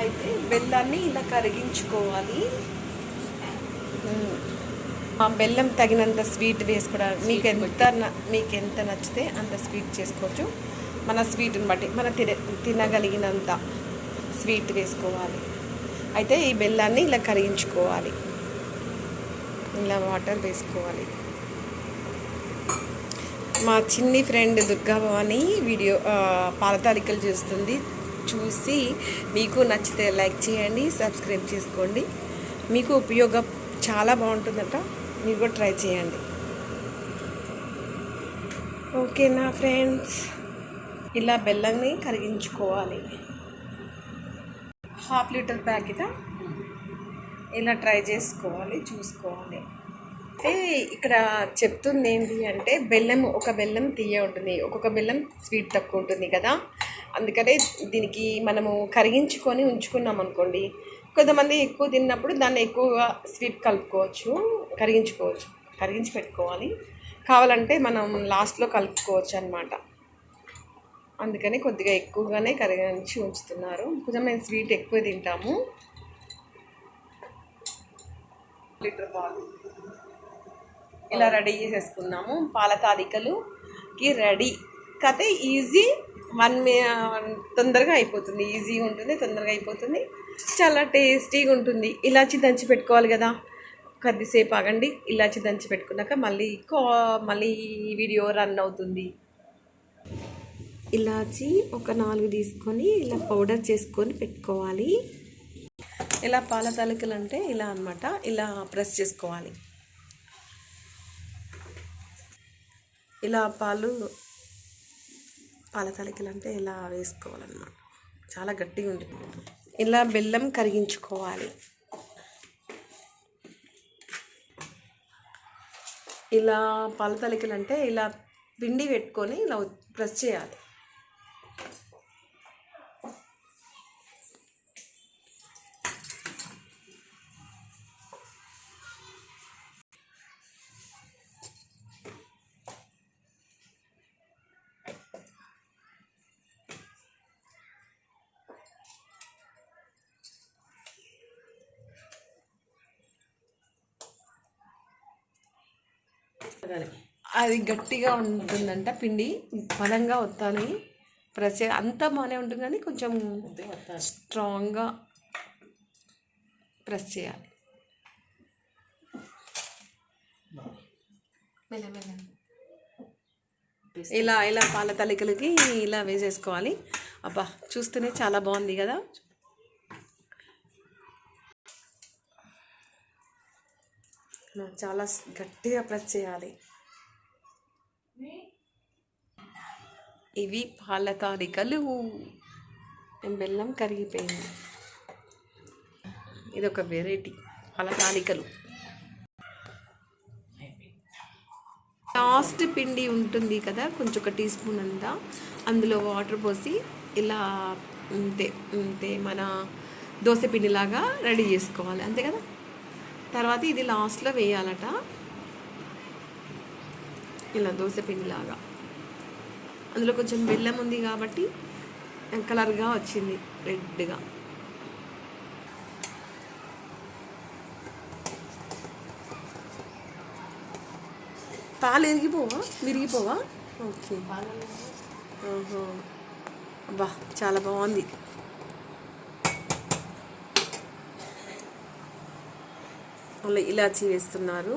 అయితే బెల్లాన్ని ఇలా కరిగించుకోవాలి. ఆ బెల్లం తగినంత స్వీట్ వేసుకోవడానికి మీకు ఎంత నచ్చితే అంత స్వీట్ చేసుకోవచ్చు. మన స్వీట్ని బట్టి మన తినగలిగినంత స్వీట్ వేసుకోవాలి. అయితే ఈ బెల్లాన్ని ఇలా కరిగించుకోవాలి. ఇలా వాటర్ వేసుకోవాలి. మా చిన్ని ఫ్రెండ్ దుర్గా భవాని వీడియో పాల తాలికలు చూసి మీకు నచ్చితే లైక్ చేయండి, సబ్స్క్రైబ్ చేసుకోండి. మీకు ఉపయోగం చాలా బాగుంటుందట, మీరు కూడా ట్రై చేయండి. ఓకేనా ఫ్రెండ్స్, ఇలా బెల్లాన్ని కరిగించుకోవాలి. 1/2 లీటర్ ప్యాకెట్ ఇలా ట్రై చేసుకోవాలి, చూసుకోవాలి. అయితే ఇక్కడ చెప్తుంది ఏంటి అంటే ఒక బెల్లం తీయ ఉంటుంది, ఒక్కొక్క బెల్లం స్వీట్ తక్కువ ఉంటుంది కదా. అందుకనే దీనికి మనము కరిగించుకొని ఉంచుకున్నాం అనుకోండి, కొంతమంది ఎక్కువ తిన్నప్పుడు దాన్ని ఎక్కువగా స్వీట్ కరిగించి పెట్టుకోవాలి. కావాలంటే మనం లాస్ట్లో కలుపుకోవచ్చు అన్నమాట. అందుకని కొద్దిగా ఎక్కువగానే కరిగించి ఉంచుతున్నారు. కొంచెం మేము స్వీట్ ఎక్కువ తింటాము. లీటర్ పాలు ఇలా రెడీ చేసేసుకున్నాము. పాల తాలికలుకి రెడీ. కథ ఈజీ, తొందరగా అయిపోతుంది, ఈజీగా ఉంటుంది, తొందరగా అయిపోతుంది, చాలా టేస్టీగా ఉంటుంది. ఇలాచి దంచి పెట్టుకోవాలి కదా, కొద్దిసేపు ఆగండి. ఇలాచి దంచి పెట్టుకున్నాక మళ్ళీ వీడియో రన్ అవుతుంది. ఇలాచి ఒక 4 తీసుకొని ఇలా పౌడర్ చేసుకొని పెట్టుకోవాలి. ఇలా పాల తాలికలు అంటే ఇలా అన్నమాట, ఇలా ప్రెస్ చేసుకోవాలి. ఇలా పాల తాలికలు అంటే ఇలా వేసుకోవాలన్నమాట, చాలా గట్టిగా ఉంటుంది. ఇలా బెల్లం కరిగించుకోవాలి. ఇలా పాల తాలికలు అంటే ఇలా పిండి పెట్టుకొని ఇలా ప్రెస్ చేయాలి. అది గట్టిగా ఉంటుందంట, పిండి బలంగా వత్తాలి. ప్రెస్ అంతా బాగానే ఉంటుంది కానీ కొంచెం స్ట్రాంగ్గా ప్రెస్ చేయాలి. ఇలా పాల తాలికలకి ఇలా వేసేసుకోవాలి. అబ్బా, చూస్తూనే చాలా బాగుంది కదా. చాలా గట్టిగా ప్రెస్ చేయాలి. ఇవి పాల తాలికలు. బెల్లం కరిగిపోయింది. ఇది ఒక వెరైటీ పాల తాలికలు. లాస్ట్ పిండి ఉంటుంది కదా, కొంచెం 1 టీ స్పూన్ అంతా, అందులో వాటర్ పోసి ఇలా అంతే మన దోశ పిండిలాగా రెడీ చేసుకోవాలి, అంతే కదా. తర్వాత ఇది లాస్ట్లో వేయాలట, ఇలా దోశ పిండిలాగా. అందులో కొంచెం బెల్లం ఉంది కాబట్టి కలర్గా వచ్చింది, రెడ్గా. పాలు విరిగిపోవా? ఓకే. అబ్బా, చాలా బాగుంది. అలా ఇలాచి వేస్తున్నారు.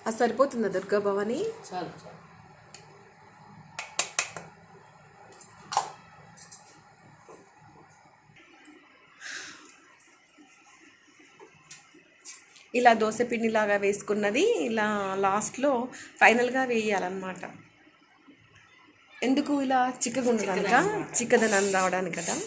అది సరిపోతుందా దుర్గా భవాని? చాలు. ఇలా దోశ పిండిలాగా వేసుకున్నది ఇలా లాస్ట్లో ఫైనల్గా వేయాలన్నమాట. ఎందుకు ఇలా చిక్కదనం రావడానికి కదా.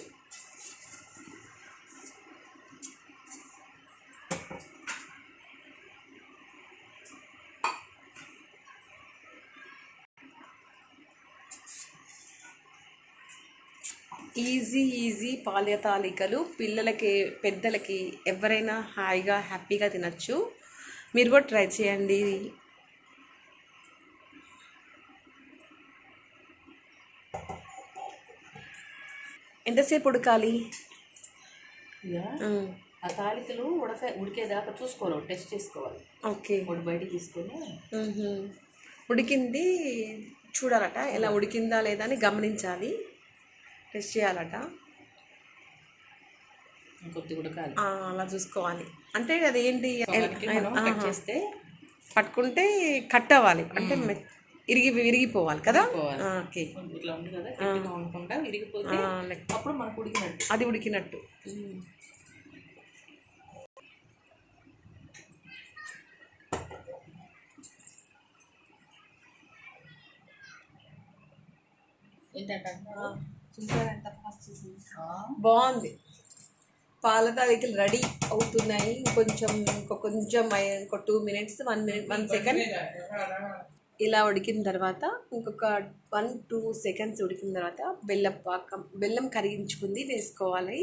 ఈజీ పాల తాలికలు పిల్లలకి, పెద్దలకి, ఎవరైనా హాయిగా హ్యాపీగా తినచ్చు. మీరు కూడా ట్రై చేయండి. ఎంతసేపు ఉడకాలి? ఇక ఆ తాలికలు ఉడికేదాకా చూసుకోవాలి, టెస్ట్ చేసుకోవాలి. ఓకే. ఒకటి బయటికి తీసుకొని ఉడికింది చూడాలట, ఎలా ఉడికిందా లేదా అని గమనించాలి, టెస్ట్ చేయాలట. ఇంకొద్ది ఉడకాలి, అలా చూసుకోవాలి. అంటే అది ఏంటి కట్ చేస్తే పట్టుకుంటే కట్ అవ్వాలి, అంటే విరిగిపోవాలి కదా. ఓకే, ఇట్లా ఉంది కదా, గట్టిగా ఉండకుండా విరిగిపోతే అప్పుడు మనకు ఉడికినట్టు, అది ఉడికినట్టు. బాగుంది, పాల తాలికలు రెడీ అవుతున్నాయి. ఇంకొంచెం 2 మినిట్స్ 1 సెకండ్ ఇలా ఉడికిన తర్వాత, ఇంకొక 1-2 సెకండ్స్ ఉడికిన తర్వాత బెల్లం కరిగించుకుంది వేసుకోవాలి.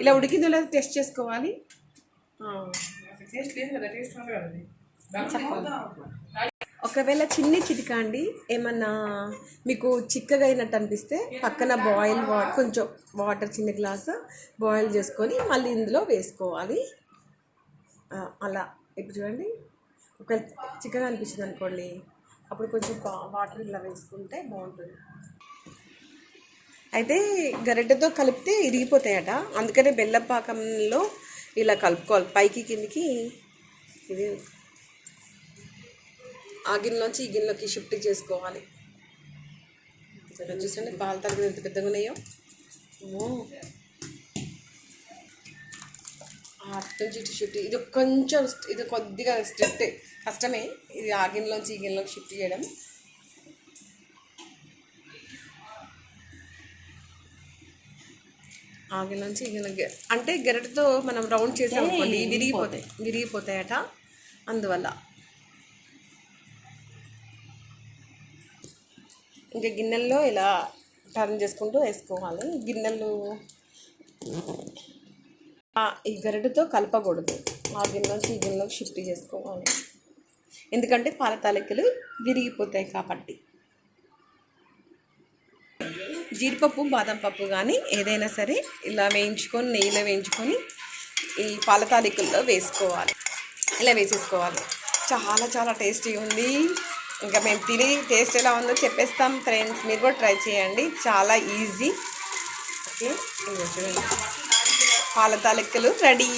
ఇలా ఉడికిందో లేదో టెస్ట్ చేసుకోవాలి. ఒకవేళ చిటికా అండి, ఏమన్నా మీకు చిక్కగా అయినట్టు అనిపిస్తే పక్కన కొంచెం వాటర్ చిన్న గ్లాసు బాయిల్ చేసుకొని మళ్ళీ ఇందులో వేసుకోవాలి. అలా ఇప్పుడు చూడండి, ఒకవేళ చిక్కగా అనిపించింది అనుకోండి, అప్పుడు కొంచెం వాటర్ ఇలా వేసుకుంటే బాగుంటుంది. అయితే గరిటెతో కలిపితే ఇరిగిపోతాయట, అందుకనే బెల్లం పాకంలో ఇలా కలుపుకోవాలి, పైకి కిందికి. ఇది ఆ గిన్నెలోంచి ఈ గిన్నెలోకి షిఫ్ట్ చేసుకోవాలి. చూసండి పాల తాలికలు ఎంత పెద్దగా ఉన్నాయో. అటు నుంచి ఇటు షిఫ్ట్, ఇది కొద్దిగా స్ట్రిక్ట్, కష్టమే ఇది, ఆ గిన్నెలోంచి ఈ గిన్నెలోకి షిఫ్ట్ చేయడం. ఆ గిన్నెలోంచి ఈ గిన్నె అంటే గరిటెతో మనం రౌండ్ చేసాం అనుకోండి, విరిగిపోతాయట, అందువల్ల. ఇంకా గిన్నెల్లో ఇలా టర్న్ చేసుకుంటూ వేసుకోవాలి. గిన్నెలు ఈ గరిటెతో కలపకూడదు, ఆ గిన్నె నుంచి ఈ గిన్నెలోకి షిఫ్ట్ చేసుకోవాలి, ఎందుకంటే పాల తాలికలు విరిగిపోతాయి కాబట్టి. జీడిపప్పు బాదం పప్పు కానీ ఏదైనా సరే ఇలా వేయించుకొని, నెయ్యిలో వేయించుకొని ఈ పాల తాలికల్లో వేసుకోవాలి, ఇలా వేసేసుకోవాలి. చాలా చాలా టేస్టీగా ఉంది. ఇంకా మేము తిని టేస్ట్ ఎలా ఉందో చెప్పేస్తాం ఫ్రెండ్స్, మీరు కూడా ట్రై చేయండి, చాలా ఈజీ. ఓకే, చూడండి పాల తాలికలు రెడీ.